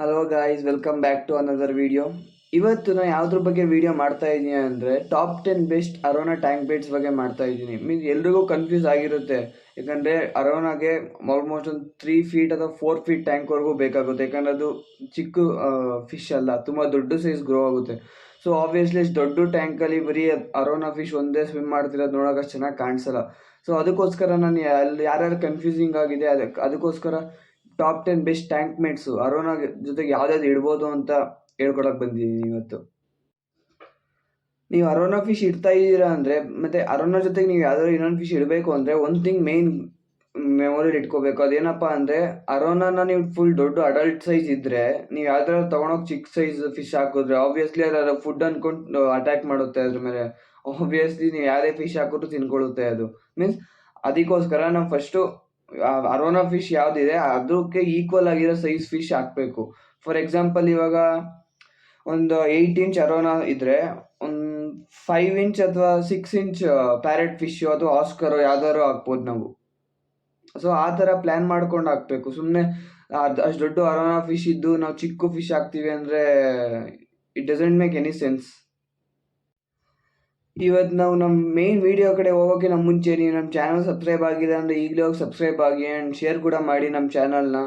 Hello guys, welcome back to another video. ಇವತ್ತು ನಾನು ಯಾವುದ್ರ ಬಗ್ಗೆ ವಿಡಿಯೋ ಮಾಡ್ತಾ ಇದ್ದೀನಿ ಅಂದರೆ top 10 best arowana tank mates ಬಗ್ಗೆ ಮಾಡ್ತಾ ಇದ್ದೀನಿ. ಎಲ್ರಿಗೂ ಕನ್ಫ್ಯೂಸ್ ಆಗಿರುತ್ತೆ, ಯಾಕಂದರೆ ಅರೋನಾಗೆ ಆಲ್ಮೋಸ್ಟ್ ಒಂದು 3 ಫೀಟ್ ಅಥವಾ 4 ಫೀಟ್ ಟ್ಯಾಂಕ್ವರೆಗೂ ಬೇಕಾಗುತ್ತೆ. ಯಾಕಂದರೆ ಅದು ಚಿಕ್ಕ ಫಿಶ್ ಅಲ್ಲ, ತುಂಬ ದೊಡ್ಡ ಸೈಜ್ ಗ್ರೋ ಆಗುತ್ತೆ. ಸೊ ಆಬ್ವಿಯಸ್ಲಿ ದೊಡ್ಡ ಟ್ಯಾಂಕಲ್ಲಿ ಬರೀ ಅರೋನಾ ಫಿಶ್ ಒಂದೇ ಸ್ವಿಮ್ ಮಾಡ್ತಿರೋದು ನೋಡೋಕೆ ಅಷ್ಟು ಚೆನ್ನಾಗಿ ಕಾಣಿಸಲ್ಲ. ಸೊ ಅದಕ್ಕೋಸ್ಕರ ನಾನು ಅಲ್ಲಿ ಯಾರ್ಯಾರು ಕನ್ಫ್ಯೂಸಿಂಗ್ ಆಗಿದೆ ಅದಕ್ಕೋಸ್ಕರ ಟಾಪ್ 10 ಬೆಸ್ಟ್ ಟ್ಯಾಂಕ್ ಮೇಟ್ಸು ಅರೋನಾ ಜೊತೆಗೆ ಯಾವ್ದಾವ್ದು ಇಡ್ಬೋದು ಅಂತ ಹೇಳ್ಕೊಡಕ್ ಬಂದಿದ್ದೀನಿ ಇವತ್ತು. ನೀವು ಅರೋನಾ ಫಿಶ್ ಇಡ್ತಾ ಇದ್ದೀರಾ ಅಂದರೆ, ಮತ್ತೆ ಅರೋನಾ ಜೊತೆಗೆ ನೀವು ಯಾವ್ದಾದ್ರು ಇನ್ನೊಂದು ಫಿಶ್ ಇಡಬೇಕು ಅಂದರೆ ಒಂದು ಥಿಂಗ್ ಮೇನ್ ಮೆಮೊರಿಲಿ ಇಟ್ಕೋಬೇಕು. ಅದೇನಪ್ಪ ಅಂದರೆ, ಅರೋನಾನ ನೀವು ಫುಲ್ ದೊಡ್ಡ ಅಡಲ್ಟ್ ಸೈಜ್ ಇದ್ದರೆ ನೀವು ಯಾವ್ದಾದ್ರು ತೊಗೊಂಡೋಗಿ ಚಿಕ್ಕ ಸೈಜ್ ಫಿಶ್ ಹಾಕಿದ್ರೆ ಆಬ್ವಿಯಸ್ಲಿ ಅದರ ಫುಡ್ ಅನ್ಕೊಂಡು ಅಟ್ಯಾಕ್ ಮಾಡುತ್ತೆ ಅದ್ರ ಮೇಲೆ. ಆಬ್ವಿಯಸ್ಲಿ ನೀವು ಯಾವುದೇ ಫಿಶ್ ಹಾಕಿದ್ರು ತಿನ್ಕೊಳ್ಳುತ್ತೆ ಅದು. ಮೀನ್ಸ್ ಅದಕ್ಕೋಸ್ಕರ ನಾವು ಫಸ್ಟು ಅರೋನಾ ಫಿಶ್ ಯಾವುದಿದೆ ಅದಕ್ಕೆ ಈಕ್ವಲ್ ಆಗಿರೋ ಸೈಜ್ ಫಿಶ್ ಹಾಕಬೇಕು. ಫಾರ್ ಎಕ್ಸಾಂಪಲ್, ಇವಾಗ ಒಂದು 8 ಇಂಚ್ ಅರೋನಾ ಇದ್ದರೆ ಒಂದು 5 ಇಂಚ್ ಅಥವಾ 6 ಇಂಚ್ ಪ್ಯಾರೆಟ್ ಫಿಶ್ ಅಥವಾ ಆಸ್ಕರ್ ಯಾವ್ದಾದ್ರು ಹಾಕ್ಬೋದು ನಾವು. ಸೊ ಆ ಥರ ಪ್ಲ್ಯಾನ್ ಮಾಡ್ಕೊಂಡು ಹಾಕಬೇಕು. ಸುಮ್ಮನೆ ಅಷ್ಟು ದೊಡ್ಡ ಅರೋನಾ ಫಿಶ್ ಇದ್ದು ನಾವು ಚಿಕ್ಕ ಫಿಶ್ ಹಾಕ್ತೀವಿ ಅಂದರೆ it doesn't make any sense. ಇವತ್ತು ನಾವು ನಮ್ಮ ಮೇನ್ ವಿಡಿಯೋ ಕಡೆ ಹೋಗೋಕ್ಕಿಂತ ಮುಂಚೆ ನೀವು ನಮ್ಮ ಚಾನಲ್ ಸಬ್ಸ್ಕ್ರೈಬ್ ಆಗಿದೆ ಅಂದರೆ ಈಗಲೇ ಹೋಗಿ ಸಬ್ಸ್ಕ್ರೈಬ್ ಆಗಿ ಆ್ಯಂಡ್ ಶೇರ್ ಕೂಡ ಮಾಡಿ ನಮ್ಮ ಚಾನಲ್ನ.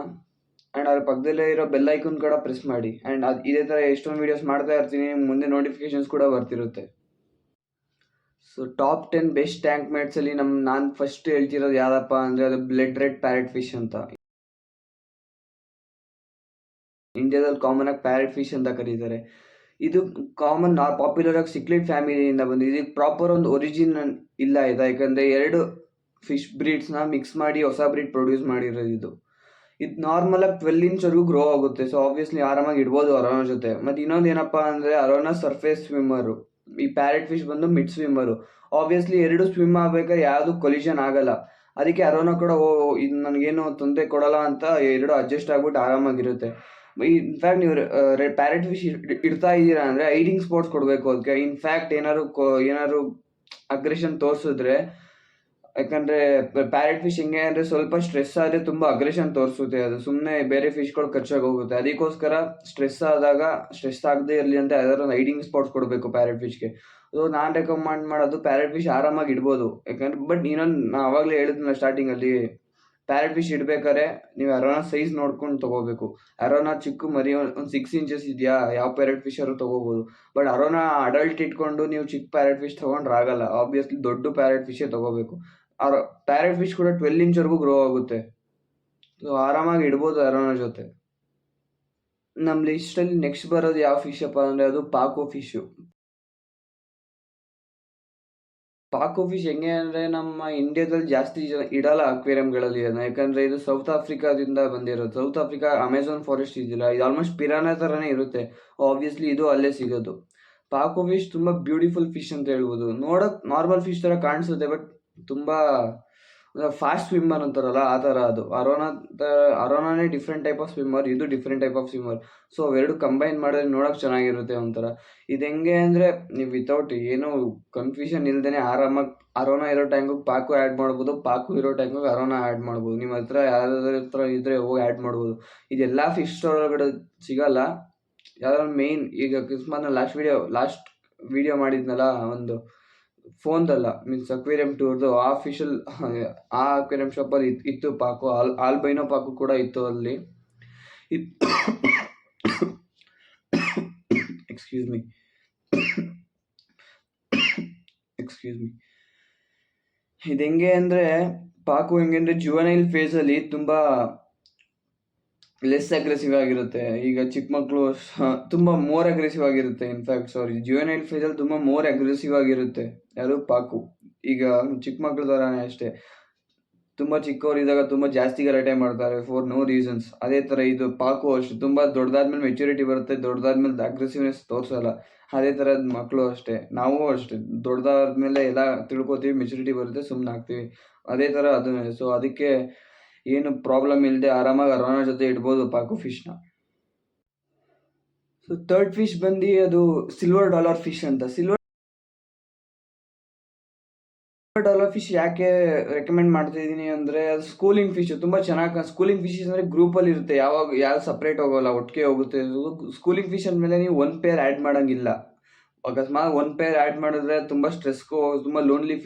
ಆ್ಯಂಡ್ ಅದ್ರ ಪಕ್ಕದಲ್ಲೇ ಇರೋ ಬೆಲ್ ಐಕನ್ ಕೂಡ ಪ್ರೆಸ್ ಮಾಡಿ. ಆ್ಯಂಡ್ ಇದೇ ಥರ ಎಷ್ಟೊಂದು ವೀಡಿಯೋಸ್ ಮಾಡ್ತಾ ಇರ್ತೀನಿ, ಮುಂದೆ ನೋಟಿಫಿಕೇಶನ್ಸ್ ಕೂಡ ಬರ್ತಿರುತ್ತೆ. ಸೊ ಟಾಪ್ 10 ಬೆಸ್ಟ್ ಟ್ಯಾಂಕ್ ಮೇಟ್ಸಲ್ಲಿ ನಾನು ಫಸ್ಟ್ ಹೇಳ್ತಿರೋದು ಯಾವುದಪ್ಪ ಅಂದರೆ ಅದು ಬ್ಲಡ್ ರೆಡ್ ಪ್ಯಾರೆಟ್ ಫಿಶ್ ಅಂತ. ಇಂಡಿಯಾದಲ್ಲಿ ಕಾಮನ್ ಆಗಿ ಪ್ಯಾರೆಟ್ ಫಿಶ್ ಅಂತ ಕರೀತಾರೆ. ಇದು ಕಾಮನ್ ಪಾಪ್ಯುಲರ್ ಆಗಿ ಸಿಕ್ಲಿಡ್ ಫ್ಯಾಮಿಲಿಯಿಂದ ಬಂದಿದೆ. ಇದಕ್ಕೆ ಪ್ರಾಪರ್ ಒಂದು ಒರಿಜಿನ್ ಇಲ್ಲ ಇದೆ, ಯಾಕಂದರೆ 2 ಫಿಶ್ ಬ್ರೀಡ್ಸ್ನ ಮಿಕ್ಸ್ ಮಾಡಿ ಹೊಸ ಬ್ರೀಡ್ ಪ್ರೊಡ್ಯೂಸ್ ಮಾಡಿರೋದು ಇದು. ಇದು ನಾರ್ಮಲಾಗಿ 12 ಇಂಚ್ವರೆಗೂ ಗ್ರೋ ಆಗುತ್ತೆ. ಸೊ ಆಬ್ವಿಯಸ್ಲಿ ಆರಾಮಾಗಿ ಇಡ್ಬೋದು ಅರೋನಾ ಜೊತೆ. ಮತ್ತು ಇನ್ನೊಂದು ಏನಪ್ಪ ಅಂದರೆ ಅರೋನಾ ಸರ್ಫೇಸ್ ಸ್ವಿಮ್ಮರು, ಈ ಪ್ಯಾರೆಟ್ ಫಿಶ್ ಬಂದು ಮಿಡ್ ಸ್ವಿಮ್ಮರು. ಆಬ್ವಿಯಸ್ಲಿ 2 ಸ್ವಿಮ್ ಆಗಬೇಕಾದ್ರೆ ಯಾವುದು ಕೊಲಿಷನ್ ಆಗಲ್ಲ. ಅದಕ್ಕೆ ಅರೋನಾ ಕೂಡ ಇದು ನನಗೇನು ತೊಂದರೆ ಕೊಡಲ್ಲ ಅಂತ 2 ಅಡ್ಜಸ್ಟ್ ಆಗ್ಬಿಟ್ಟು ಆರಾಮಾಗಿರುತ್ತೆ. ಇನ್ಫ್ಯಾಕ್ಟ್ ನೀವು ಪ್ಯಾರೆಟ್ ಫಿಶ್ ಇಡ್ತಾ ಇದ್ದೀರಾ ಅಂದರೆ ಹೈಡಿಂಗ್ ಸ್ಪಾಟ್ಸ್ ಕೊಡಬೇಕು ಅದಕ್ಕೆ. ಇನ್ಫ್ಯಾಕ್ಟ್ ಏನಾದ್ರು ಅಗ್ರೆಷನ್ ತೋರಿಸಿದ್ರೆ, ಯಾಕಂದರೆ ಪ್ಯಾರೆಟ್ ಫಿಶ್ ಹೆಂಗೆ ಅಂದರೆ ಸ್ವಲ್ಪ ಸ್ಟ್ರೆಸ್ ಆದರೆ ತುಂಬ ಅಗ್ರೆಷನ್ ತೋರಿಸುತ್ತೆ. ಅದು ಸುಮ್ಮನೆ ಬೇರೆ ಫಿಶ್ಗಳು ಕಚ್ಚಾಗಿ ಹೋಗುತ್ತೆ. ಅದಕ್ಕೋಸ್ಕರ ಸ್ಟ್ರೆಸ್ ಆಗದೇ ಇರಲಿ ಅಂತ ಯಾವ್ದಾದ್ರು ಒಂದು ಹೈಡಿಂಗ್ ಸ್ಪಾಟ್ಸ್ ಕೊಡಬೇಕು ಪ್ಯಾರೆಟ್ ಫಿಶ್ಗೆ. ಸೊ ನಾನು ರೆಕಮೆಂಡ್ ಮಾಡೋದು ಪ್ಯಾರೆಟ್ ಫಿಶ್ ಆರಾಮಾಗಿ ಇಡ್ಬೋದು. ಯಾಕಂದ್ರೆ ಬಟ್ ಇನ್ನೊಂದು ನಾನು ಆವಾಗಲೇ ಹೇಳಿದ್ನಲ್ಲ ಸ್ಟಾರ್ಟಿಂಗಲ್ಲಿ, ಪ್ಯಾರೆಟ್ ಫಿಶ್ ಇಡ್ಬೇಕಾದ್ರೆ ನೀವು ಅರೋನಾ ಸೈಜ್ ನೋಡ್ಕೊಂಡು ತೊಗೋಬೇಕು. ಅರೋನಾ ಚಿಕ್ಕ ಮರಿ ಒಂದು 6 ಇಂಚಸ್ ಇದೆಯಾ, ಯಾವ ಪ್ಯಾರೆಟ್ ಫಿಶ್ ಆದ್ರೂ ತೊಗೋಬೋದು. ಬಟ್ ಅರೋನಾ ಅಡಲ್ಟ್ ಇಟ್ಕೊಂಡು ನೀವು ಚಿಕ್ಕ ಪ್ಯಾರೆಟ್ ಫಿಶ್ ತೊಗೊಂಡ್ರೆ ಆಗಲ್ಲ. ಆಬ್ವಿಯಸ್ಲಿ ದೊಡ್ಡ ಪ್ಯಾರೆಟ್ ಫಿಶೇ ತೊಗೋಬೇಕು. ಪ್ಯಾರೆಟ್ ಫಿಶ್ ಕೂಡ 12 ಇಂಚ್ವರೆಗೂ ಗ್ರೋ ಆಗುತ್ತೆ. ಸೊ ಆರಾಮಾಗಿ ಇಡ್ಬೋದು ಅರೋನಾ ಜೊತೆ. ನಮ್ಮ ಲಿಸ್ಟಲ್ಲಿ ನೆಕ್ಸ್ಟ್ ಬರೋದು ಯಾವ ಫಿಶ್ ಅಪ್ಪ ಅಂದರೆ ಅದು ಪಾಕೋ ಫಿಶು. ಪಾಕೋ ಫಿಶ್ ಹೆಂಗೆ ಅಂದರೆ ನಮ್ಮ ಇಂಡಿಯಾದಲ್ಲಿ ಜಾಸ್ತಿ ಜನ ಇಡಲ್ಲ ಅಕ್ವೇರಿಯಂಗಳಲ್ಲಿ ಅದನ್ನ. ಯಾಕಂದರೆ ಇದು ಸೌತ್ ಆಫ್ರಿಕಾದಿಂದ ಬಂದಿರೋದು. ಸೌತ್ ಆಫ್ರಿಕಾ ಅಮೆಝಾನ್ ಫಾರೆಸ್ಟ್ ಇದೆಯಲ್ಲ, ಇದು ಆಲ್ಮೋಸ್ಟ್ ಪಿರಾನ ಥರನೇ ಇರುತ್ತೆ. ಆಬ್ವಿಯಸ್ಲಿ ಇದು ಅಲ್ಲೇ ಸಿಗೋದು. ಪಾಕೋ ಫಿಶ್ ತುಂಬ ಬ್ಯೂಟಿಫುಲ್ ಫಿಶ್ ಅಂತ ಹೇಳ್ಬೋದು. ನೋಡೋಕೆ ನಾರ್ಮಲ್ ಫಿಶ್ ಥರ ಕಾಣಿಸುತ್ತೆ, ಬಟ್ ತುಂಬ ಫಾಸ್ಟ್ ಸ್ವಿಮ್ಮರ್ ಅಂತಾರಲ್ಲ ಆ ಥರ ಅದು. ಅರೋನಾನೇ ಡಿಫ್ರೆಂಟ್ ಟೈಪ್ ಆಫ್ ಸ್ವಿಮ್ಮರ್, ಇದು different type of swimmer. So ಅವೆರಡು ಕಂಬೈನ್ ಮಾಡಿದ್ರೆ ನೋಡೋಕೆ ಚೆನ್ನಾಗಿರುತ್ತೆ ಒಂಥರ. ಇದು ಹೆಂಗೆ ಅಂದರೆ ನೀವು ವಿತೌಟ್ ಏನೂ ಕನ್ಫ್ಯೂಷನ್ ಇಲ್ಲದೇ ಆರಾಮಾಗಿ ಅರೋನಾ ಇರೋ ಟ್ಯಾಂಕಿಗೆ ಪಾಕು ಆ್ಯಡ್ ಮಾಡ್ಬೋದು, ಪಾಕು ಇರೋ ಟ್ಯಾಂಕಿಗೆ ಅರೋನಾ ಆ್ಯಡ್ ಮಾಡ್ಬೋದು. ನಿಮ್ಮ ಹತ್ರ ಯಾವ್ದಾದ್ರ ಹತ್ರ ಇದ್ದರೆ ಹೋಗಿ ಆ್ಯಡ್ ಮಾಡ್ಬೋದು. ಇದೆಲ್ಲ ಫಿಶ್ ಒಳಗಡೆ ಸಿಗಲ್ಲ. ಯಾವ್ದಾದ್ರು ಮೇಯ್ನ್ ಈಗ ಅಕಸ್ಮಾತ್ ಲಾಸ್ಟ್ ವಿಡಿಯೋ ಮಾಡಿದ್ನಲ್ಲ ಒಂದು ಫೋನ್ದಲ್ಲ, ಮೀನ್ಸ್ ಅಕ್ವೇರಿಯಂ ಟೂರ್ದು, ಆ ಫಿಶಲ್ಲಿ ಆ ಅಕ್ವೇರಿಯಂ ಶಾಪಲ್ಲಿ ಇತ್ತು ಪಾಕು. ಆಲ್ಬೈನೋ ಪಾಕು ಕೂಡ ಇತ್ತು ಅಲ್ಲಿ. ಎಕ್ಸ್ಕ್ಯೂಸ್ ಮೀ ಇದು ಹೆಂಗೆ ಅಂದರೆ ಪಾಕು ಹೆಂಗೆ ಅಂದರೆ ಜುವನೈಲ್ ಫೇಸಲ್ಲಿ ತುಂಬ ಲೆಸ್ ಅಗ್ರೆಸಿವ್ ಆಗಿರುತ್ತೆ. ಈಗ ಚಿಕ್ಕ ಮಕ್ಕಳು ತುಂಬ ಮೋರ್ ಅಗ್ರೆಸಿವ್ ಆಗಿರುತ್ತೆ. ಜುವೆನೈಲ್ ಫೇಸಲ್ಲಿ ತುಂಬ ಮೋರ್ ಅಗ್ರೆಸಿವ್ ಆಗಿರುತ್ತೆ ಯಾರು ಪಾಕು. ಈಗ ಚಿಕ್ಕ ಮಕ್ಕಳ ಥರನೇ ಅಷ್ಟೇ, ತುಂಬ ಚಿಕ್ಕವರಿದ್ದಾಗ ತುಂಬ ಜಾಸ್ತಿ ಗಲಾಟೆ ಮಾಡ್ತಾರೆ ಫಾರ್ ನೋ ರೀಸನ್ಸ್. ಅದೇ ಥರ ಇದು ಪಾಕು ಅಷ್ಟೇ, ತುಂಬ ದೊಡ್ಡದಾದ್ಮೇಲೆ ಮೆಚುರಿಟಿ ಬರುತ್ತೆ, ದೊಡ್ಡದಾದ್ಮೇಲೆ ಅಗ್ರೆಸಿವ್ನೆಸ್ ತೋರಿಸಲ್ಲ. ಅದೇ ಥರದ ಮಕ್ಕಳು ಅಷ್ಟೇ, ನಾವು ಅಷ್ಟೇ ದೊಡ್ಡದಾದ್ಮೇಲೆ ಎಲ್ಲ ತಿಳ್ಕೊತೀವಿ, ಮೆಚುರಿಟಿ ಬರುತ್ತೆ, ಸುಮ್ಮನೆ ಆಗ್ತೀವಿ. ಅದೇ ಥರ ಅದು. ಸೊ ಅದಕ್ಕೆ ಏನು ಪ್ರಾಬ್ಲಮ್ ಇಲ್ಲದೆ ಆರಾಮಾಗಿ ಅರೋನಾ ಜೊತೆ ಇಡ್ಬೋದು ಪಾಕು ಫಿಶ್ನ. ಸೊ ಥರ್ಡ್ ಫಿಶ್ ಬಂದು ಅದು ಸಿಲ್ವರ್ ಡಾಲರ್ ಫಿಶ್ ಅಂತ. ಡಾಲರ್ ಫಿಶ್ ಯಾಕೆ ರೆಕಮೆಂಡ್ ಮಾಡ್ತಾ ಇದ್ದೀನಿ ಅಂದರೆ, ಅದು ಸ್ಕೂಲಿಂಗ್ ಫಿಶ್ ತುಂಬ ಚೆನ್ನಾಗಿ. ಸ್ಕೂಲಿಂಗ್ ಫಿಶಸ್ ಅಂದರೆ ಗ್ರೂಪಲ್ಲಿ ಇರುತ್ತೆ, ಯಾವ್ದು ಸಪ್ರೇಟ್ ಹೋಗೋಲ್ಲ, ಒಟ್ಟಿಗೆ ಹೋಗುತ್ತೆ. ಸ್ಕೂಲಿಂಗ್ ಫಿಶ್ ಅಂದಮೇಲೆ ನೀವು ಒಂದು ಪೇರ್ ಆ್ಯಡ್ ಮಾಡೋಂಗಿಲ್ಲ. ಅಕಸ್ಮಾತ್ ಒಂದು ಪೇರ್ ಆ್ಯಡ್ ಮಾಡಿದ್ರೆ ತುಂಬ ತುಂಬ ಲೋನ್ಲಿ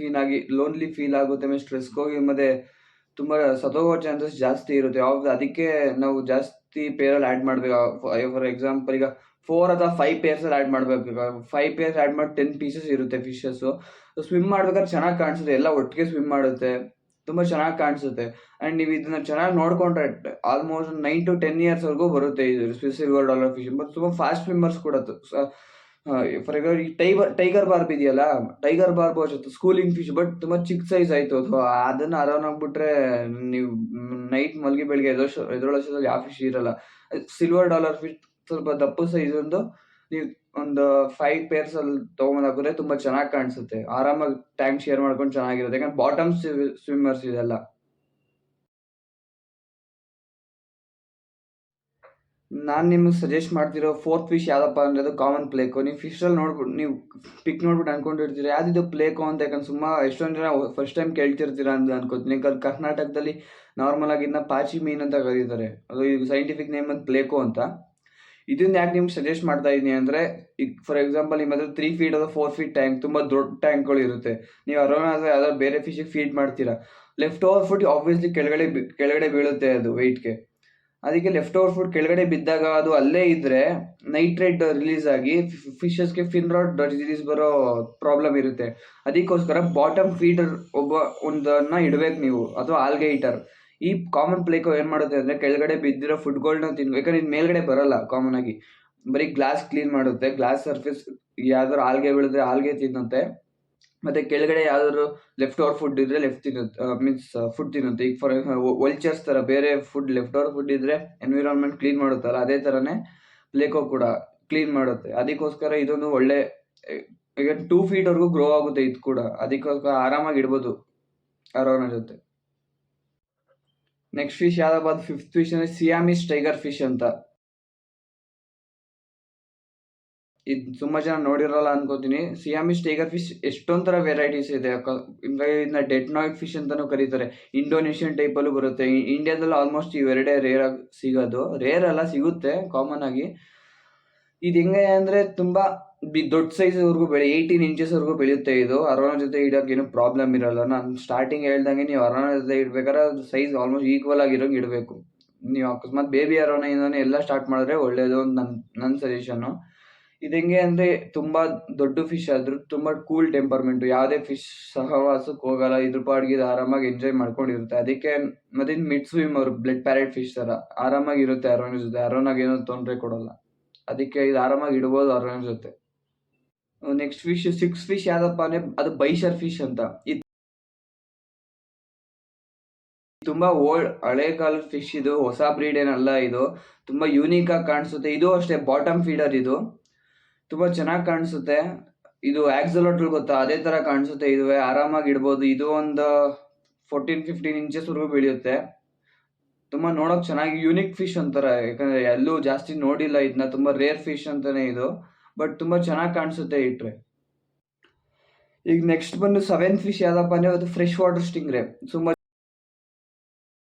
ಫೀಲ್ ಆಗುತ್ತೆ, ಆಮೇಲೆ ಸ್ಟ್ರೆಸ್ಗೋಗಿ ಮತ್ತೆ ತುಂಬ ಸತ್ತೋಗೋ ಚಾನ್ಸಸ್ ಜಾಸ್ತಿ ಇರುತ್ತೆ. ಅದಕ್ಕೆ ನಾವು ಜಾಸ್ತಿ ಪೇರಲ್ಲಿ ಆ್ಯಡ್ ಮಾಡಬೇಕು. ಫಾರ್ ಎಕ್ಸಾಂಪಲ್ ಈಗ 4 ಅಥವಾ 5 ಪೇರ್ಸಲ್ಲಿ ಆ್ಯಡ್ ಮಾಡಬೇಕು. 5 ಪೇರ್ಸ್ ಆ್ಯಡ್ ಮಾಡಿ 10 ಪೀಸಸ್ ಇರುತ್ತೆ ಫಿಶಸ್ಸು. ಸ್ವಿಮ್ ಮಾಡ್ಬೇಕಾದ್ರೆ ಚೆನ್ನಾಗಿ ಕಾಣಿಸುತ್ತೆ, ಎಲ್ಲ ಒಟ್ಟಿಗೆ ಸ್ವಿಮ್ ಮಾಡುತ್ತೆ, ತುಂಬ ಚೆನ್ನಾಗಿ ಕಾಣಿಸುತ್ತೆ. ಆ್ಯಂಡ್ ನೀವು ಇದನ್ನ ಚೆನ್ನಾಗಿ ನೋಡಿಕೊಂಡ್ರೆ ಆಲ್ಮೋಸ್ಟ್ 9 to 10 ಇಯರ್ಸ್ವರೆಗೂ ಬರುತ್ತೆ ಇದು ಸಿಲ್ವರ್ ಡಾಲರ್ ಫಿಶ್. ಮತ್ತು ತುಂಬ ಫಾಸ್ಟ್ ಸ್ವಿಮ್ಮರ್ಸ್ ಕೂಡ. ಫಾರ್ ಎಕ್ಸಾಂಪಲ್ ಈ ಟೈಗರ್ ಬಾರ್ಬ್ ಇದೆಯಲ್ಲ, ಟೈಗರ್ ಬಾರ್ಬ್ ಅಷ್ಟೇ ಸ್ಕೂಲಿಂಗ್ ಫಿಶ್, ಬಟ್ ತುಂಬ ಚಿಕ್ಕ ಸೈಜ್ ಆಯಿತು. ಅಥವಾ ಅದನ್ನು ಆರಾಮ್ ಆಗ್ಬಿಟ್ರೆ ನೀವು ನೈಟ್ ಮಲಗಿ ಬೆಳಿಗ್ಗೆ ಎದ್ದೇಳೋಷ್ಟರಲ್ಲಿ ಯಾವ ಫಿಶ್ ಇರಲ್ಲ. ಸಿಲ್ವರ್ ಡಾಲರ್ ಫಿಶ್ ಸ್ವಲ್ಪ ದಪ್ಪ ಸೈಜ್ ನೀವು ಒಂದು 5 ಪೇರ್ಸಲ್ಲಿ ತೊಗೊಂಬಂದು ತುಂಬ ಚೆನ್ನಾಗಿ ಕಾಣಿಸುತ್ತೆ. ಆರಾಮಾಗಿ ಟ್ಯಾಂಕ್ ಶೇರ್ ಮಾಡ್ಕೊಂಡು ಚೆನ್ನಾಗಿರುತ್ತೆ, ಯಾಕಂದ್ರೆ ಬಾಟಮ್ ಸ್ವಿಮ್ಮರ್ಸ್ ಇದೆಲ್ಲ. ನಾನು ನಿಮಗೆ ಸಜೆಸ್ಟ್ ಮಾಡ್ತಿರೋ ಫೋರ್ತ್ ಫಿಶ್ ಯಾವುದಪ್ಪ ಅಂದರೆ ಅದು ಕಾಮನ್ ಪ್ಲೇಕೋ. ನೀವು ಫಿಶಲ್ಲಿ ನೋಡ್ಬಿಟ್ಟು ನೀವು ಪಿಕ್ ನೋಡ್ಬಿಟ್ಟು ಅನ್ಕೊಂಡಿರ್ತೀರಿ ಯಾವ್ದಿದು ಪ್ಲೇಕೋ ಅಂತ. ಯಾಕಂದ್ರೆ ಎಷ್ಟೊಂದು ಜನ ಫಸ್ಟ್ ಟೈಮ್ ಕೇಳ್ತಿರ್ತೀರ ಅಂತ ಅನ್ಕೋತೀನಿ. ಕರ್ನಾಟಕದಲ್ಲಿ ನಾರ್ಮಲ್ ಆಗಿ ಇದನ್ನ ಪಾಚಿ ಮೀನು ಅಂತ ಕರೀತಾರೆ. ಅದು ಇದು ಸೈಂಟಿಫಿಕ್ ನೇಮ್ ಅಂತ ಪ್ಲೇಕೋ ಅಂತ. ಇದನ್ನ ಯಾಕೆ ನಿಮ್ಗೆ ಸಜೆಸ್ಟ್ ಮಾಡ್ತಾ ಇದ್ದೀನಿ ಅಂದರೆ, ಈಗ ಫಾರ್ ಎಕ್ಸಾಂಪಲ್ ನಿಮ್ಮ ಹತ್ರ 3 ಫೀಟ್ ಅಥವಾ 4 ಫೀಟ್ ಟ್ಯಾಂಕ್, ತುಂಬ ದೊಡ್ಡ ಟ್ಯಾಂಕ್ಗಳು ಇರುತ್ತೆ. ನೀವು ಅರೋನ ಆದರೆ ಯಾವ್ದಾದ್ರು ಬೇರೆ ಫಿಶಿಗೆ ಫೀಡ್ ಮಾಡ್ತೀರಾ, ಲೆಫ್ಟ್ ಓವರ್ ಫುಡ್ ಆಬ್ವಿಯಸ್ಲಿ ಕೆಳಗಡೆ ಬೀಳುತ್ತೆ ಅದು ವೆಯ್ಟ್ಗೆ. ಅದಕ್ಕೆ ಲೆಫ್ಟ್ ಓವರ್ ಫುಡ್ ಕೆಳಗಡೆ ಬಿದ್ದಾಗ ಅದು ಅಲ್ಲೇ ಇದ್ರೆ ನೈಟ್ರೇಟ್ ರಿಲೀಸ್ ಆಗಿ ಫಿಶಸ್ಗೆ ಫಿನ್ ರಾಟ್ ರಿಲೀಸ್ ಬರೋ ಪ್ರಾಬ್ಲಮ್ ಇರುತ್ತೆ. ಅದಕ್ಕೋಸ್ಕರ ಬಾಟಮ್ ಫೀಡರ್ ಒಂದನ್ನ ಇಡಬೇಕು ನೀವು, ಅಥವಾ ಆಲ್ಗೆ ಈಟರ್. ಈ ಕಾಮನ್ ಪ್ಲೇಕೋ ಏನ್ ಮಾಡುತ್ತೆ ಅಂದ್ರೆ, ಕೆಳಗಡೆ ಬಿದ್ದಿರೋ ಫುಡ್ಗಳನ್ನ ಯಾಕಂದ್ರೆ ಇದು ಮೇಲ್ಗಡೆ ಬರಲ್ಲ. ಕಾಮನ್ ಆಗಿ ಬರೀ ಗ್ಲಾಸ್ ಕ್ಲೀನ್ ಮಾಡುತ್ತೆ, ಗ್ಲಾಸ್ ಸರ್ಫೇಸ್ ಯಾವ್ದಾದ್ರು ಆಲ್ಗೆ ಬೆಳೆದ್ರೆ ಆಲ್ಗೆ ತಿನ್ನುತ್ತೆ. ಮತ್ತೆ ಕೆಳಗಡೆ ಯಾವ್ದಾದ್ರು ಲೆಫ್ಟ್ ಓವರ್ ಫುಡ್ ಇದ್ರೆ ಲೆಫ್ಟ್ ತಿನ್ನುತ್ತೆ, ಮೀನ್ಸ್ ಫುಡ್ ತಿನ್ನುತ್ತೆ. ಈಗ ಫಾರ್ ವಲ್ಚರ್ಸ್ ತರ ಬೇರೆ ಫುಡ್ ಲೆಫ್ಟ್ ಓವರ್ ಫುಡ್ ಇದ್ರೆ ಎನ್ವಿರಾನ್ಮೆಂಟ್ ಕ್ಲೀನ್ ಮಾಡುತ್ತಲ್ಲ, ಅದೇ ತರನೇ ಪ್ಲೇಕೋ ಕೂಡ ಕ್ಲೀನ್ ಮಾಡುತ್ತೆ. ಅದಕ್ಕೋಸ್ಕರ ಇದೊಂದು ಒಳ್ಳೆ, ಈಗ 2 ಫೀಟ್ ವರೆಗೂ ಗ್ರೋ ಆಗುತ್ತೆ ಇದು ಕೂಡ. ಅದಕ್ಕೋಸ್ಕರ ಆರಾಮಾಗಿ ಇಡ್ಬೋದು ಅರೋನ ಜೊತೆ. ನೆಕ್ಸ್ಟ್ ಫಿಶ್ ಯಾವ್ದಪ್ಪ, ಅದು ಫಿಫ್ತ್ ಫಿಶ್ ಅಂದ್ರೆ ಸಿಯಾಮೀಸ್ ಟೈಗರ್ ಫಿಶ್ ಅಂತ. ಇದು ತುಂಬಾ ಜನ ನೋಡಿರಲ್ಲ ಅನ್ಕೋತೀನಿ. ಸಿಯಾಮೀಸ್ ಟೈಗರ್ ಫಿಶ್ ಎಷ್ಟೊಂದ್ ತರ ವೆರೈಟೀಸ್ ಇದೆ. ಇದನ್ನ ಡೆಡ್ ನಾಯ್ಟ್ ಫಿಶ್ ಅಂತಾನೂ ಕರೀತಾರೆ. ಇಂಡೋನೇಷಿಯನ್ ಟೈಪ್ ಅಲ್ಲೂ ಬರುತ್ತೆ. ಇಂಡಿಯಾದಲ್ಲಿ ಆಲ್ಮೋಸ್ಟ್ ಇವೆರಡೇ ರೇರ್ ಆಗಿ ಸಿಗೋದು. ರೇರ್ ಅಲ್ಲ, ಸಿಗುತ್ತೆ ಕಾಮನ್ ಆಗಿ. ಇದು ಹೆಂಗೆ ಅಂದ್ರೆ ತುಂಬಾ ದೊಡ್ಡ ಸೈಜ್ ವರೆಗೂ 18 ಇಂಚಸ್ ವರೆಗೂ ಬೆಳೆಯುತ್ತೆ ಇದು. ಅರೋನ ಜೊತೆ ಇಡೋಕೆ ಏನು ಪ್ರಾಬ್ಲಮ್ ಇರಲ್ಲ. ನಾನು ಸ್ಟಾರ್ಟಿಂಗ್ ಹೇಳ್ದಂಗೆ ನೀವು ಅರೋನ ಜೊತೆ ಇಡ್ಬೇಕಾದ್ರೆ ಸೈಜ್ ಆಲ್ಮೋಸ್ಟ್ ಈಕ್ವಲ್ ಆಗಿರೋಂಗೆ ಇಡಬೇಕು. ನೀವು ಅಕಸ್ಮಾತ್ ಬೇಬಿ ಅರೋನ ಇಂದಾನೆ ಎಲ್ಲ ಸ್ಟಾರ್ಟ್ ಮಾಡಿದ್ರೆ ಒಳ್ಳೇದು ಅಂತ ನನ್ನ ಸಜೆಷನ್. ಇದು ಹೆಂಗೆ ಅಂದ್ರೆ, ತುಂಬಾ ದೊಡ್ಡ ಫಿಶ್ ಆದ್ರೂ ತುಂಬಾ ಕೂಲ್ ಟೆಂಪರ್ಮೆಂಟ್, ಯಾವುದೇ ಫಿಶ್ ಸಹವಾಸಕ್ಕೆ ಹೋಗಲ್ಲ, ಇದ್ರ ಪಾಡಿಗೆ ಇದು ಆರಾಮಾಗಿ ಎಂಜಾಯ್ ಮಾಡ್ಕೊಂಡಿರುತ್ತೆ. ಅದಕ್ಕೆ ಮತ್ತೆ ಮಿಡ್ ಸ್ವಿಮರ್ ಬ್ಲಡ್ ಪ್ಯಾರೆಟ್ ಫಿಶ್ ತರ ಆರಾಮಾಗಿ ಇರುತ್ತೆ ಅರೋನ ಜೊತೆ. ಅರೋನಾಗ ಏನೋ ತೊಂದರೆ ಕೊಡಲ್ಲ, ಅದಕ್ಕೆ ಇದು ಆರಾಮಾಗಿ ಇಡ್ಬೋದು ಅರೋನ ಜೊತೆ. ನೆಕ್ಸ್ಟ್ ಫಿಶ್, ಸಿಕ್ಸ್ ಫಿಶ್ ಯಾವ್ದಪ್ಪ ಅಂದ್ರೆ ಅದು ಬೈಶರ್ ಫಿಶ್ ಅಂತ. ಇದು ತುಂಬಾ ಹಳೆ ಕಾಲದ ಫಿಶ್. ಇದು ಹೊಸ ಬ್ರೀಡ್ ಏನಲ್ಲ, ಇದು ತುಂಬಾ ಯೂನಿಕ್ ಆಗಿ ಕಾಣಿಸುತ್ತೆ. ಇದು ಅಷ್ಟೇ ಬಾಟಮ್ ಫೀಡರ್. ಇದು ತುಂಬಾ ಚೆನ್ನಾಗಿ ಕಾಣಿಸುತ್ತೆ. ಇದು ಆಕ್ಸಲೋಟ್ಲ್ ಗೊತ್ತಾ, ಅದೇ ತರ ಕಾಣಿಸುತ್ತೆ. ಇದುವೆ ಆರಾಮಾಗಿ ಇಡ್ಬೋದು. ಇದು ಒಂದು 14-15 ಇಂಚಸ್ ವರೆಗೂ ಬೆಳೆಯುತ್ತೆ. ತುಂಬಾ ನೋಡಕ್ ಚೆನ್ನಾಗಿ ಯೂನಿಕ್ ಫಿಶ್ ಅಂತಾರೆ, ಯಾಕಂದ್ರೆ ಎಲ್ಲೂ ಜಾಸ್ತಿ ನೋಡಿಲ್ಲ ಇದನ್ನ. ತುಂಬಾ ರೇರ್ ಫಿಶ್ ಅಂತಾನೆ ಇದು, ಬಟ್ ತುಂಬಾ ಚೆನ್ನಾಗಿ ಕಾಣಿಸುತ್ತೆ ಇಟ್ರೆ. ಈಗ ನೆಕ್ಸ್ಟ್ ಬಂದು ಸೆವೆಂತ್ ಫಿಶ್ ಯಾವ್ದಪ್ಪ ಅಂದ್ರೆ ಅದು ಫ್ರೆಶ್ ವಾಟರ್ ಸ್ಟಿಂಗ್ರೆ. ತುಂಬಾ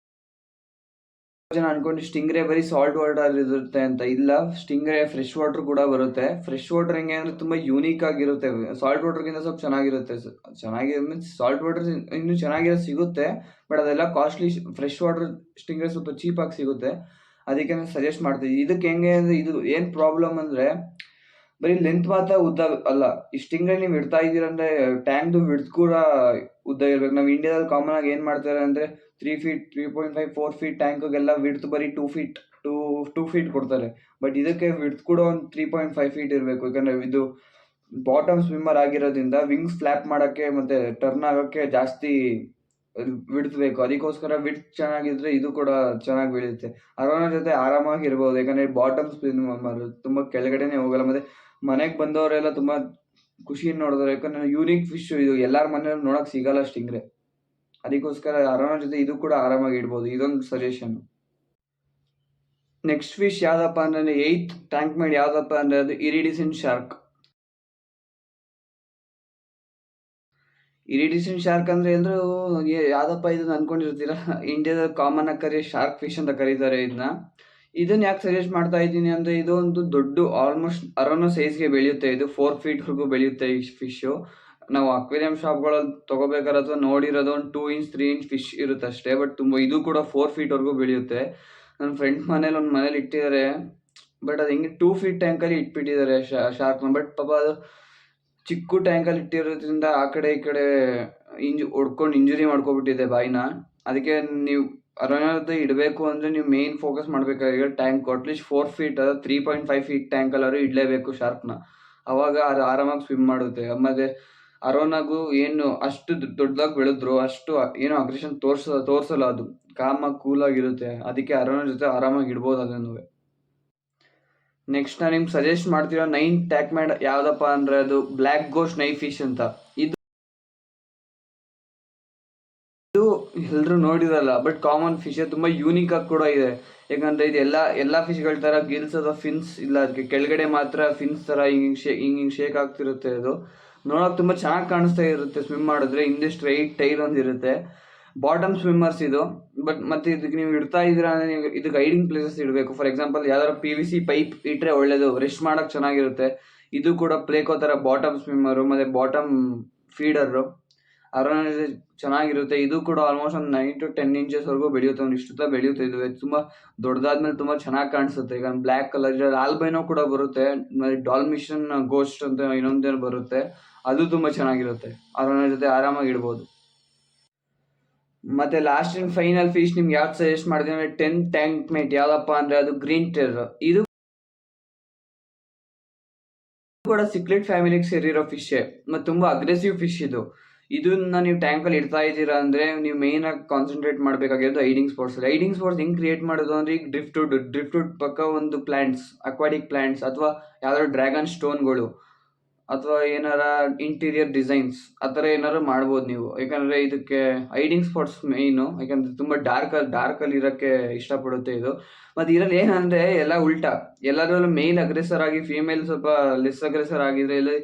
ಜನ ಅನ್ಕೊಂಡು ಸ್ಟಿಂಗ್ರೆ ಬರೀ ಸಾಲ್ಟ್ ವಾಟರ್ ಇರುತ್ತೆ ಅಂತ. ಇಲ್ಲ, ಸ್ಟಿಂಗ್ರೆ ಫ್ರೆಶ್ ವಾಟರ್ ಕೂಡ ಬರುತ್ತೆ. ಫ್ರೆಶ್ ವಾಟರ್ ಹೆಂಗೆ ಅಂದ್ರೆ ತುಂಬಾ ಯೂನಿಕ್ ಆಗಿರುತ್ತೆ. ಸಾಲ್ಟ್ ವಾಟರ್ಗಿಂತ ಸ್ವಲ್ಪ ಚೆನ್ನಾಗಿರುತ್ತೆ. ಮೀನ್ಸ್ ಸಾಲ್ಟ್ ವಾಟರ್ ಇನ್ನೂ ಚೆನ್ನಾಗಿರೋ ಸಿಗುತ್ತೆ, ಬಟ್ ಅದೆಲ್ಲ ಕಾಸ್ಟ್ಲಿ. ಫ್ರೆಶ್ ವಾಟರ್ ಸ್ಟಿಂಗ್ರೆ ಸ್ವಲ್ಪ ಚೀಪ್ ಆಗಿ ಸಿಗುತ್ತೆ. ಅದಕ್ಕೆ ನಾನು ಸಜೆಸ್ಟ್ ಮಾಡ್ತೀನಿ. ಇದಕ್ಕೆ ಹೆಂಗೆ ಅಂದ್ರೆ, ಇದು ಏನ್ ಪ್ರಾಬ್ಲಮ್ ಅಂದ್ರೆ ಬರೀ ಲೆಂತ್ ಮಾತ್ರ ಉದ್ದ ಅಲ್ಲ. ಈ ಸ್ಟಿಂಗ್ರೆ ನೀವು ಇಡ್ತಾ ಇದೀರಂದ್ರೆ ಟ್ಯಾಂಕ್ದು ವಿಡ್ತ್ ಕೂಡ ಉದ್ದ ಇರ್ಬೇಕು. ನಾವು ಇಂಡಿಯಾದಲ್ಲಿ ಕಾಮನ್ ಆಗಿ ಏನ್ ಮಾಡ್ತಾರೆ ಅಂದ್ರೆ 3 ಫೀಟ್, 3.5, 4 ಫೀಟ್ ಟ್ಯಾಂಕ್ಗೆಲ್ಲ ವಿಡ್ತ್ ಬರೀ 2 ಫೀಟ್ ಕೊಡ್ತಾರೆ. ಬಟ್ ಇದಕ್ಕೆ ವಿಡ್ತ್ ಕೂಡ ಒಂದು 3.5 ಫೀಟ್ ಇರಬೇಕು. ಯಾಕಂದ್ರೆ ಇದು ಬಾಟಮ್ ಸ್ವಿಮ್ಮರ್ ಆಗಿರೋದ್ರಿಂದ ವಿಂಗ್ಸ್ ಫ್ಲಾಪ್ ಮಾಡಕ್ಕೆ ಮತ್ತೆ ಟರ್ನ್ ಆಗೋಕ್ಕೆ ಜಾಸ್ತಿ ವಿಡ್ತ್ ಬೇಕು. ಅದಕ್ಕೋಸ್ಕರ ವಿಡ್ತ್ ಚೆನ್ನಾಗಿದ್ರೆ ಇದು ಕೂಡ ಚೆನ್ನಾಗಿ ಬೆಳೆಯುತ್ತೆ. ಅರೋನ ಜೊತೆ ಆರಾಮಾಗಿ ಇರ್ಬೋದು, ಯಾಕಂದ್ರೆ ಬಾಟಮ್ ಸ್ವಿಮ್ಮರ್ ತುಂಬಾ ಕೆಳಗಡೆನೆ ಹೋಗಲ್ಲ. ಮತ್ತೆ ಮನೆಗೆ ಬಂದವರೆಲ್ಲ ತುಂಬಾ ಖುಷಿಯಿಂದ ನೋಡಿದ್ರೆ, ಯಾಕಂದ್ರೆ ಯೂನಿಕ್ ಫಿಶ್ ಇದು, ಎಲ್ಲಾರ ಮನೆಯಲ್ಲೂ ನೋಡಕ್ ಸಿಗಲ್ಲ ಸ್ಟಿಂಗ್ರೆ. ಅದಕ್ಕೋಸ್ಕರ ಅರೋನ ಜೊತೆ ಇದು ಕೂಡ ಆರಾಮಾಗಿ ಇಡ್ಬೋದು. ಇದೊಂದು ಸಜೆಷನ್. ನೆಕ್ಸ್ಟ್ ಫಿಶ್ ಯಾವ್ದಪ್ಪ ಅಂದ್ರೆ 8th ಟ್ಯಾಂಕ್ ಮೇಡ್ ಯಾವ್ದಪ್ಪ ಅಂದ್ರೆ ಅದು ಇರಿಡಿಸೆಂಟ್ ಶಾರ್ಕ್. ಇರಿಡಿಸೆಂಟ್ ಶಾರ್ಕ್ ಅಂದರೆ ಎಲ್ಲರೂ ಯಾವುದಪ್ಪ ಇದನ್ನ ಅಂದ್ಕೊಂಡಿರ್ತೀರ. ಇಂಡಿಯಾದಲ್ಲಿ ಕಾಮನ್ ಆಗಿ ಕರೆಯೋ ಶಾರ್ಕ್ ಫಿಶ್ ಅಂತ ಕರೀತಾರೆ ಇದನ್ನ. ಇದನ್ನ ಯಾಕೆ ಸಜೆಸ್ಟ್ ಮಾಡ್ತಾ ಇದ್ದೀನಿ ಅಂದರೆ, ಇದು ಒಂದು ದೊಡ್ಡ ಆಲ್ಮೋಸ್ಟ್ ಅರೌಂಡ್ ಸೈಜ್ಗೆ ಬೆಳೆಯುತ್ತೆ. ಇದು 4 ಫೀಟ್ವರೆಗೂ ಬೆಳೆಯುತ್ತೆ ಈ ಫಿಶ್ಶು. ನಾವು ಅಕ್ವೇರಿಯಂ ಶಾಪ್ಗಳಲ್ಲಿ ತೊಗೋಬೇಕಾದ್ರೆ ಅಥವಾ ನೋಡಿರೋದು ಒಂದು 2 ಇಂಚ್ 3 ಇಂಚ್ ಫಿಶ್ ಇರುತ್ತೆ ಅಷ್ಟೇ. ಬಟ್ ಇದು ಕೂಡ 4 ಫೀಟ್ವರೆಗೂ ಬೆಳೆಯುತ್ತೆ. ನನ್ನ ಫ್ರೆಂಡ್ ಒಂದು ಮನೇಲಿ ಇಟ್ಟಿದ್ದಾರೆ. ಬಟ್ ಅದು ಹಿಂಗೆ 2 ಫೀಟ್ ಟ್ಯಾಂಕಲ್ಲಿ ಇಟ್ಬಿಟ್ಟಿದ್ದಾರೆ ಶಾರ್ಕ್ನ. ಬಟ್ ಪಾಪ ಅದು ಚಿಕ್ಕ ಟ್ಯಾಂಕಲ್ಲಿ ಇಟ್ಟಿರೋದ್ರಿಂದ ಆ ಕಡೆ ಈ ಕಡೆ ಹೊಡ್ಕೊಂಡು ಇಂಜುರಿ ಮಾಡ್ಕೊಬಿಟ್ಟಿದೆ ಬಾಯಿನ. ಅದಕ್ಕೆ ನೀವು ಅರಣ್ಯದಲ್ಲಿ ಇಡಬೇಕು ಅಂದರೆ ನೀವು ಮೇನ್ ಫೋಕಸ್ ಮಾಡಬೇಕಾಗಿರೋ ಟ್ಯಾಂಕ್ ಅಟ್ಲೀಸ್ಟ್ 4 ಫೀಟ್ 3.5 ಫೀಟ್ ಟ್ಯಾಂಕಲ್ಲಾದ್ರೂ ಇಡಲೇಬೇಕು ಶಾರ್ಕ್ನ. ಅವಾಗ ಅದು ಆರಾಮಾಗಿ ಸ್ವಿಮ್ ಮಾಡುತ್ತೆ. ಮತ್ತು ಅರೋನಾಗೂ ಏನು ಅಷ್ಟು ದೊಡ್ಡದಾಗಿ ಬೆಳೆದ್ರು ಅಷ್ಟು ಏನು ಅಗ್ರೆಷನ್ ತೋರಿಸಲ್ಲ. ಅದು ಕಾಮಾಗಿ ಕೂಲಾಗಿರುತ್ತೆ. ಅದಕ್ಕೆ ಅರೋನ ಜೊತೆ ಆರಾಮಾಗಿ ಇಡ್ಬೋದು ಅದನ್ನು. ನೆಕ್ಸ್ಟ್ ನಾನು ನಿಮ್ಗೆ ಸಜೆಸ್ಟ್ ಮಾಡ್ತಿರೋ 9 ಟ್ಯಾಕ್ ಮ್ಯಾಡ್ ಯಾವುದಪ್ಪ ಅಂದರೆ ಅದು ಬ್ಲ್ಯಾಕ್ ಗೋಸ್ಟ್ ನೈಫ್ ಫಿಶ್ ಅಂತ. ಇದು ಎಲ್ಲರೂ ನೋಡಿರಲ್ಲ, ಬಟ್ ಕಾಮನ್ ಫಿಶ್ ತುಂಬ ಯೂನಿಕ್ ಆಗಿ ಕೂಡ ಇದೆ. ಯಾಕಂದರೆ ಇದು ಎಲ್ಲ ಫಿಶ್ಗಳ ಥರ ಗಿಲ್ಸ್ ಅಥವಾ ಫಿನ್ಸ್ ಇಲ್ಲ. ಅದಕ್ಕೆ ಕೆಳಗಡೆ ಮಾತ್ರ ಫಿನ್ಸ್ ಥರ ಹಿಂಗೆ ಶೇಕ್ ಆಗ್ತಿರುತ್ತೆ. ಅದು ನೋಡೋಕೆ ತುಂಬ ಚೆನ್ನಾಗಿ ಕಾಣಿಸ್ತಾ ಇರುತ್ತೆ ಸ್ವಿಮ್ ಮಾಡಿದ್ರೆ. ಹಿಂದೆ ಸ್ಟ್ರೈಟ್ ಟೈಲ್ ಒಂದಿರುತ್ತೆ. ಬಾಟಮ್ ಸ್ವಿಮ್ಮರ್ಸ್ ಇದು. ಬಟ್ ಮತ್ತೆ ಇದಕ್ಕೆ ನೀವು ಇಡ್ತಾ ಇದ್ದೀರಾ ಅಂದರೆ ನೀವು ಇದಕ್ಕೆ ಹೈಡಿಂಗ್ ಪ್ಲೇಸಸ್ ಇಡಬೇಕು. ಫಾರ್ ಎಕ್ಸಾಂಪಲ್ ಯಾವ್ದಾದ್ರು PVC ಪೈಪ್ ಇಟ್ಟರೆ ಒಳ್ಳೇದು, ರೆಸ್ಟ್ ಮಾಡೋಕ್ಕೆ ಚೆನ್ನಾಗಿರುತ್ತೆ. ಇದು ಕೂಡ ಪ್ಲೇಕೋ ಥರ ಬಾಟಮ್ ಸ್ವಿಮ್ಮರು ಮತ್ತು ಬಾಟಮ್ ಫೀಡರು ಅರೌಂಡ್ ಚೆನ್ನಾಗಿರುತ್ತೆ. ಇದು ಕೂಡ ಆಲ್ಮೋಸ್ಟ್ ಒಂದು 9 to 10 ಇಂಚಸ್ವರೆಗೂ ಬೆಳೆಯುತ್ತೆ. ಒಂದು ಇಷ್ಟು ಬೆಳೆಯುತ್ತೆ. ಇದು ತುಂಬ ದೊಡ್ಡದಾದ್ಮೇಲೆ ತುಂಬ ಚೆನ್ನಾಗಿ ಕಾಣಿಸುತ್ತೆ. ಈಗ ಬ್ಲ್ಯಾಕ್ ಕಲರ್ ಇದರಲ್ಲಿ ಆಲ್ಬೈನೋ ಕೂಡ ಬರುತ್ತೆ. ಮತ್ತು ಡಾಲ್ಮಿಷನ್ ಗೋಸ್ಟ್ ಅಂತ ಇನ್ನೊಂದೇನು ಬರುತ್ತೆ, ಅದು ತುಂಬ ಚೆನ್ನಾಗಿರುತ್ತೆ. ಅರೌಂಡ್ ಜೊತೆ ಆರಾಮಾಗಿ ಇಡ್ಬೋದು. ಮತ್ತೆ ಲಾಸ್ಟ್ ಅಂಡ್ ಫೈನಲ್ ಫಿಶ್ ನಿಮ್ಗೆ ಯಾವ್ದು ಸಜೆಸ್ಟ್ ಮಾಡಿದೆ ಅಂದರೆ 10 ಟ್ಯಾಂಕ್ ಮೇಟ್. ಯಾವುದಪ್ಪ ಅಂದರೆ ಅದು ಗ್ರೀನ್ ಟೆರ್ರರ್. ಇದು ಕೂಡ ಸಿಕ್ಲೆಟ್ ಫ್ಯಾಮಿಲಿಗೆ ಸೇರಿರೋ ಫಿಶೇ ಮತ್ತು ತುಂಬ ಅಗ್ರೆಸಿವ್ ಫಿಶ್ ಇದು. ಇದನ್ನ ನೀವು ಟ್ಯಾಂಕಲ್ಲಿ ಇಡ್ತಾ ಇದ್ದೀರಾ ಅಂದರೆ ನೀವು ಮೇಯ್ನಾಗಿ ಕಾನ್ಸಂಟ್ರೇಟ್ ಮಾಡಬೇಕಾಗಿರೋದು ಹೈಡಿಂಗ್ ಸ್ಪಾಟ್ಸ್. ಹೈಡಿಂಗ್ ಸ್ಪಾಟ್ಸ್ ಹೆಂಗೆ ಕ್ರಿಯೇಟ್ ಮಾಡೋದು ಅಂದರೆ, ಈಗ ಡ್ರಿಫ್ಟ್ವುಡ್ ಪಕ್ಕ ಒಂದು ಪ್ಲ್ಯಾಂಟ್ಸ್, ಅಕ್ವಾಟಿಕ್ ಪ್ಲ್ಯಾಂಟ್ಸ್ ಅಥವಾ ಯಾವ್ದಾದ್ರು ಡ್ರ್ಯಾಗನ್ ಸ್ಟೋನ್ಗಳು ಅಥವಾ ಏನಾರ ಇಂಟೀರಿಯರ್ ಡಿಸೈನ್ಸ್ ಆ ಥರ ಏನಾರು ಮಾಡ್ಬೋದು ನೀವು. ಯಾಕಂದರೆ ಇದಕ್ಕೆ ಹೈಡಿಂಗ್ ಸ್ಪಾಟ್ಸ್ ಮೇಯ್ನು. ಯಾಕಂದರೆ ತುಂಬ ಡಾರ್ಕಲ್ಲಿ ಇರೋಕ್ಕೆ ಇಷ್ಟಪಡುತ್ತೆ ಇದು. ಮತ್ತು ಇದರಲ್ಲಿ ಏನಂದರೆ ಎಲ್ಲ ಉಲ್ಟಾ, ಎಲ್ಲದರಲ್ಲೂ ಮೇಲ್ ಅಗ್ರೆಸರ್ ಆಗಿ ಫೀಮೇಲ್ ಸ್ವಲ್ಪ ಲೆಸ್ ಅಗ್ರೆಸರ್ ಆಗಿದ್ರೆ, ಇಲ್ಲಿ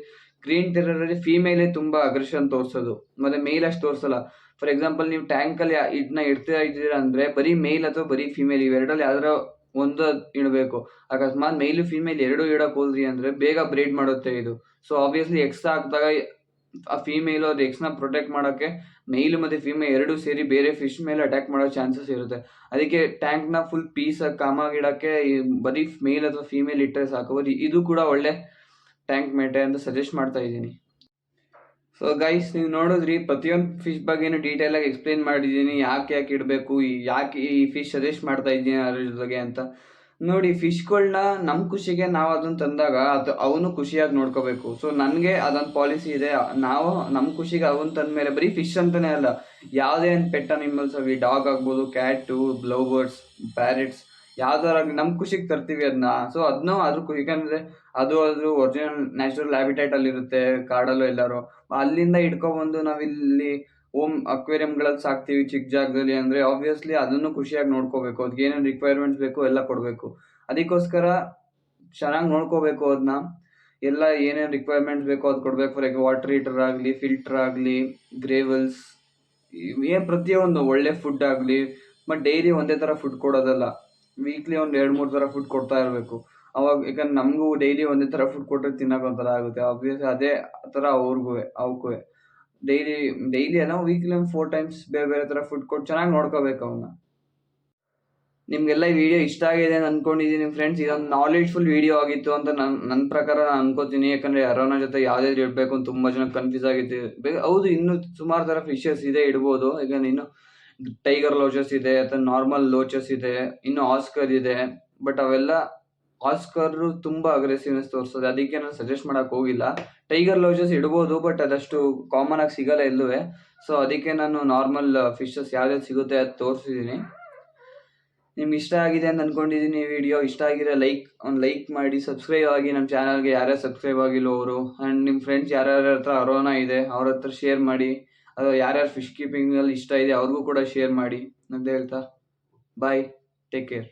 ಗ್ರೀನ್ ಟೆರರಲ್ಲಿ ಫೀಮೇಲೇ ತುಂಬ ಅಗ್ರೆಷನ್ ತೋರಿಸೋದು ಮತ್ತು ಮೇಲ್ ಅಷ್ಟು ತೋರಿಸಲ್ಲ. ಫಾರ್ ಎಕ್ಸಾಂಪಲ್ ನೀವು ಟ್ಯಾಂಕಲ್ಲಿ ಇದನ್ನ ಇಡ್ತಾ ಇದ್ದೀರಾ ಅಂದರೆ ಬರೀ ಮೇಲ್ ಅಥವಾ ಬರೀ ಫೀಮೇಲ್ ಇವೆರಡರಲ್ಲಿ ಯಾವ್ದಾರ ಒಂದು ಇಡಬೇಕು. ಅಕಸ್ಮಾತ್ ಮೇಲು ಫೀಮೇಲ್ ಎರಡೂ ಇಡೋಕೆ ಹೋದ್ರಿ ಅಂದರೆ ಬೇಗ ಬ್ರೀಡ್ ಮಾಡುತ್ತೆ ಇದು. ಸೊ ಆಬ್ವಿಯಸ್ಲಿ ಎಕ್ಸ್ ಹಾಕಿದಾಗ ಆ ಫೀಮೇಲು ಅದು ಎಕ್ಸ್ನ ಪ್ರೊಟೆಕ್ಟ್ ಮಾಡೋಕ್ಕೆ ಮೇಲು ಮತ್ತು ಫೀಮೇಲ್ ಎರಡೂ ಸೇರಿ ಬೇರೆ ಫಿಶ್ ಮೇಲೆ ಅಟ್ಯಾಕ್ ಮಾಡೋ ಚಾನ್ಸಸ್ ಇರುತ್ತೆ. ಅದಕ್ಕೆ ಟ್ಯಾಂಕ್ನ ಫುಲ್ ಪೀಸಾಗಿ ಕಾಮಾಗಿಡೋಕ್ಕೆ ಬರೀ ಮೇಲ್ ಅಥವಾ ಫೀಮೇಲ್ ಇಟ್ಟರೆ ಸಾಕು. ಇದು ಕೂಡ ಒಳ್ಳೆ ಟ್ಯಾಂಕ್ ಮೇಟೆ ಅಂತ ಸಜೆಸ್ಟ್ ಮಾಡ್ತಾ ಇದ್ದೀನಿ. ಸೊ ಗೈಸ್, ನೀವು ನೋಡಿದ್ರಿ ಪ್ರತಿಯೊಂದು ಫಿಶ್ ಬಗ್ಗೆನೂ ಡೀಟೇಲಾಗಿ ಎಕ್ಸ್ಪ್ಲೇನ್ ಮಾಡಿದ್ದೀನಿ. ಯಾಕೆ ಇಡಬೇಕು, ಯಾಕೆ ಈ ಫಿಶ್ ಸಜೆಸ್ಟ್ ಮಾಡ್ತಾ ಇದ್ದೀನಿ ಅದ್ರ ಬಗ್ಗೆ ಅಂತ. ನೋಡಿ, ಫಿಶ್ಗಳನ್ನ ನಮ್ಮ ಖುಷಿಗೆ ನಾವು ಅದನ್ನು ತಂದಾಗ ಅವನು ಖುಷಿಯಾಗಿ ನೋಡ್ಕೋಬೇಕು. ಸೊ ನನಗೆ ಅದೊಂದು ಪಾಲಿಸಿ ಇದೆ. ನಾವು ನಮ್ಮ ಖುಷಿಗೆ ಅವನು ತಂದ ಮೇಲೆ ಬರೀ ಫಿಶ್ ಅಂತಲೇ ಅಲ್ಲ, ಯಾವುದೇ ಒಂದು ಪೆಟ್ ಅನಿಮಲ್ಸ್ ಆಗಲಿ, ಡಾಗ್ ಆಗ್ಬೋದು, ಕ್ಯಾಟು, ಲವ್ ಬರ್ಡ್ಸ್, ಪ್ಯಾರೆಟ್ಸ್, ಯಾವ್ದಾರಾಗಲಿ ನಮ್ಮ ಖುಷಿಗೆ ತರ್ತೀವಿ ಅದನ್ನ. ಸೊ ಅದನ್ನೂ ಯಾಕಂದರೆ ಅದು ಒರಿಜಿನಲ್ ನ್ಯಾಚುರಲ್ ಹ್ಯಾಬಿಟೇಟಲ್ಲಿ ಇರುತ್ತೆ, ಕಾಡಲ್ಲೂ ಎಲ್ಲರೂ. ಅಲ್ಲಿಂದ ಇಟ್ಕೊಬಂದು ನಾವಿಲ್ಲಿ ಹೋಮ್ ಅಕ್ವೇರಿಯಂಗಳಲ್ಲಿ ಸಾಕ್ತೀವಿ ಚಿಕ್ಕ ಜಾಗದಲ್ಲಿ ಅಂದರೆ ಆಬ್ವಿಯಸ್ಲಿ ಅದನ್ನು ಖುಷಿಯಾಗಿ ನೋಡ್ಕೋಬೇಕು. ಅದಕ್ಕೆ ಏನೇನು ರಿಕ್ವೈರ್ಮೆಂಟ್ಸ್ ಬೇಕು ಎಲ್ಲ ಕೊಡಬೇಕು. ಅದಕ್ಕೋಸ್ಕರ ಚೆನ್ನಾಗಿ ನೋಡ್ಕೋಬೇಕು ಅದನ್ನ. ಎಲ್ಲ ಏನೇನು ರಿಕ್ವೈರ್ಮೆಂಟ್ಸ್ ಬೇಕೋ ಅದು ಕೊಡಬೇಕು. ಫಾರ್ ವಾಟರ್ ಹೀಟರ್ ಆಗಲಿ, ಫಿಲ್ಟರ್ ಆಗಲಿ, ಗ್ರೇವಲ್ಸ್, ಪ್ರತಿಯೊಂದು ಒಳ್ಳೆ ಫುಡ್ ಆಗಲಿ. ಮತ್ತು ಡೈಲಿ ಒಂದೇ ಥರ ಫುಡ್ ಕೊಡೋದಲ್ಲ, ವೀಕ್ಲಿ ಒಂದು 2-3 ಥರ ಫುಡ್ ಕೊಡ್ತಾ ಇರಬೇಕು. ಅವಾಗ ಯಾಕಂದ್ರೆ ನಮಗೂ ಡೈಲಿ ಒಂದೇ ಥರ ಫುಡ್ ಕೊಟ್ಟರೆ ತಿನ್ನೋಕೆ ಒಂಥರ ಆಗುತ್ತೆ. ಆಬ್ವಿಯಸ್ಲಿ ಅದೇ ಥರ ಅವಕ್ಕೂ ಡೈಲಿ ಅಲ್ಲ, ವೀಕ್ಲಿ ಒಂದು 4 ಟೈಮ್ಸ್ ಬೇರೆ ಬೇರೆ ಥರ ಫುಡ್ ಕೊಟ್ಟು ಚೆನ್ನಾಗಿ ನೋಡ್ಕೋಬೇಕು ಅವನ್ನ. ನಿಮಗೆಲ್ಲ ಈ ವಿಡಿಯೋ ಇಷ್ಟ ಆಗಿದೆ ಅಂತ ಅಂದ್ಕೊಂಡಿದ್ದೀನಿ ಫ್ರೆಂಡ್ಸ್. ಇದೊಂದು ನಾಲೆಡ್ಜ್ಫುಲ್ ವಿಡಿಯೋ ಆಗಿತ್ತು ಅಂತ ನನ್ನ ಪ್ರಕಾರ ನಾನು ಅನ್ಕೋತೀನಿ. ಯಾಕಂದರೆ ಅರೋನ ಜೊತೆ ಯಾವುದೇ ಇಡಬೇಕು ಅಂತ ತುಂಬ ಜನ ಕನ್ಫ್ಯೂಸ್ ಆಗಿತ್ತು. ಹೌದು, ಇನ್ನೂ ಸುಮಾರು ಥರ ಫಿಶಸ್ ಇದೆ ಇಡ್ಬೋದು. ಯಾಕಂದರೆ ಇನ್ನು ಟೈಗರ್ ಲೋಚಸ್ ಇದೆ ಅಥವಾ ನಾರ್ಮಲ್ ಲೋಚಸ್ ಇದೆ, ಇನ್ನು ಆಸ್ಕರ್ ಇದೆ. ಬಟ್ ಅವೆಲ್ಲ ಆಸ್ಕರ್ ತುಂಬ ಅಗ್ರೆಸಿವ್ನೆಸ್ ತೋರಿಸ್ತದೆ, ಅದಕ್ಕೆ ನಾನು ಸಜೆಸ್ಟ್ ಮಾಡೋಕ್ಕೆ ಹೋಗಿಲ್ಲ. ಟೈಗರ್ ಲೋಚಸ್ ಇಡ್ಬೋದು, ಬಟ್ ಅದಷ್ಟು ಕಾಮನ್ ಆಗಿ ಸಿಗಲ್ಲ ಎಲ್ಲೂ. ಸೊ ಅದಕ್ಕೆ ನಾನು ನಾರ್ಮಲ್ ಫಿಶಸ್ ಯಾವ್ಯಾವ್ದು ಸಿಗುತ್ತೆ ಅದು ತೋರಿಸಿದ್ದೀನಿ. ನಿಮ್ಗೆ ಇಷ್ಟ ಆಗಿದೆ ಅಂತ ಅಂದ್ಕೊಂಡಿದ್ದೀನಿ. ವಿಡಿಯೋ ಇಷ್ಟ ಆಗಿದ್ರೆ ಲೈಕ್ ಮಾಡಿ, ಸಬ್ಸ್ಕ್ರೈಬ್ ಆಗಿ ನಮ್ಮ ಚಾನಲ್ಗೆ. ಯಾರ್ಯಾರು ಸಬ್ಸ್ಕ್ರೈಬ್ ಆಗಿಲ್ಲ ಅವರು, ಆ್ಯಂಡ್ ನಿಮ್ಮ ಫ್ರೆಂಡ್ಸ್ ಯಾರ್ಯಾರ ಹತ್ರ ಅರೋನಾ ಇದೆ ಅವ್ರ ಹತ್ರ ಶೇರ್ ಮಾಡಿ. ಅದು ಯಾರ್ಯಾರು ಫಿಶ್ ಕೀಪಿಂಗಲ್ಲಿ ಇಷ್ಟ ಇದೆ ಅವ್ರಿಗೂ ಕೂಡ ಶೇರ್ ಮಾಡಿ ಅಂತ ಹೇಳ್ತಾ, ಬಾಯ್, ಟೇಕ್ ಕೇರ್.